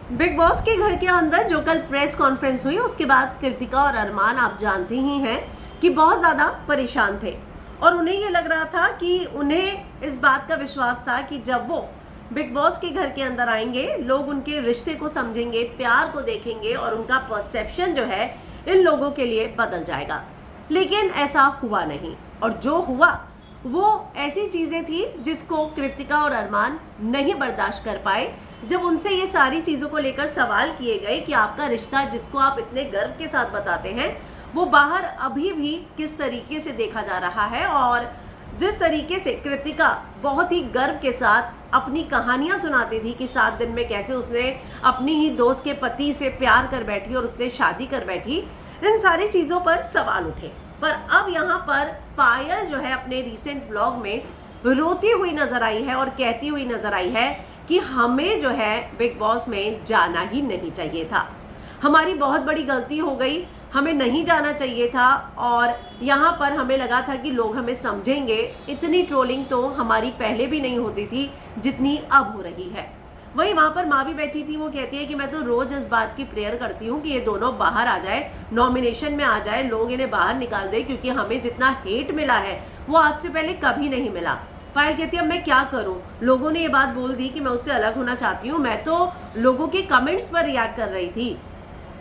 Big boss के घर के अंदर जो कल प्रेस कॉन्फ्रेंस हुई उसके बाद कृतिका और अरमान आप जानते ही हैं कि बहुत ज़्यादा परेशान थे और उन्हें ये लग रहा था कि उन्हें इस बात का विश्वास था कि जब वो बिग बॉस के घर के अंदर आएंगे लोग उनके रिश्ते को समझेंगे, प्यार को देखेंगे और उनका परसेप्शन जो है इन लोगों के लिए बदल जाएगा। लेकिन ऐसा हुआ नहीं और जो हुआ वो ऐसी चीज़ें थी जिसको कृतिका और अरमान नहीं बर्दाश्त कर पाए। जब उनसे ये सारी चीज़ों को लेकर सवाल किए गए कि आपका रिश्ता जिसको आप इतने गर्व के साथ बताते हैं वो बाहर अभी भी किस तरीके से देखा जा रहा है, और जिस तरीके से कृतिका बहुत ही गर्व के साथ अपनी कहानियां सुनाती थी कि 7 दिन में कैसे उसने अपनी ही दोस्त के पति से प्यार कर बैठी और उससे शादी कर बैठी, इन सारी चीज़ों पर सवाल उठे। पर अब यहाँ पर पायल जो है अपने रिसेंट व्लॉग में रोती हुई नजर आई है और कहती हुई नजर आई है कि हमें जो है बिग बॉस में जाना ही नहीं चाहिए था, हमारी बहुत बड़ी गलती हो गई, हमें नहीं जाना चाहिए था और यहाँ पर हमें लगा था कि लोग हमें समझेंगे। इतनी ट्रोलिंग तो हमारी पहले भी नहीं होती थी जितनी अब हो रही है। वहीं वहाँ पर माँ भी बैठी थी, वो कहती है कि मैं तो रोज इस बात की प्रेयर करती हूँ कि ये दोनों बाहर आ जाए, नॉमिनेशन में आ जाए, लोग इन्हें बाहर निकाल दे, क्योंकि हमें जितना हेट मिला है वो आज से पहले कभी नहीं मिला। पायल कहती है अब मैं क्या करूं, लोगों ने ये बात बोल दी कि मैं उससे अलग होना चाहती हूँ, मैं तो लोगों के कमेंट्स पर रिएक्ट कर रही थी,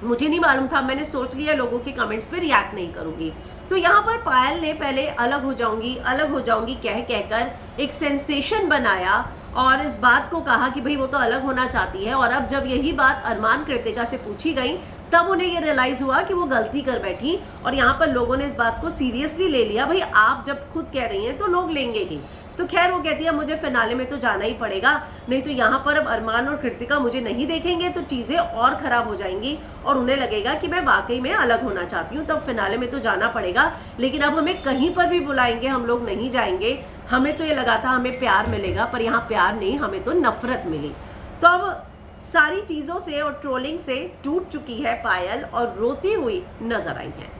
मुझे नहीं मालूम था, मैंने सोच लिया लोगों के कमेंट्स पर रिएक्ट नहीं करूंगी। तो यहाँ पर पायल ने पहले अलग हो जाऊंगी कहकर एक सेंसेशन बनाया और इस बात को कहा कि भाई वो तो अलग होना चाहती है। और अब जब यही बात अरमान कृतिका से पूछी गई तब उन्हें ये रियलाइज हुआ कि वो गलती कर बैठी और यहाँ पर लोगों ने इस बात को सीरियसली ले लिया। भाई आप जब खुद कह रही हैं तो लोग लेंगे ही। तो खैर वो कहती है मुझे फिनाले में तो जाना ही पड़ेगा, नहीं तो यहाँ पर अब अरमान और कृतिका मुझे नहीं देखेंगे तो चीज़ें और ख़राब हो जाएंगी और उन्हें लगेगा कि मैं वाकई में अलग होना चाहती हूँ, तब फिनाले में तो जाना पड़ेगा। लेकिन अब हमें कहीं पर भी बुलाएंगे हम लोग नहीं जाएंगे। हमें तो ये लगा था हमें प्यार मिलेगा, पर यहाँ प्यार नहीं, हमें तो नफरत मिली। तो अब सारी चीज़ों से और ट्रोलिंग से टूट चुकी है पायल और रोती हुई नजर आई है।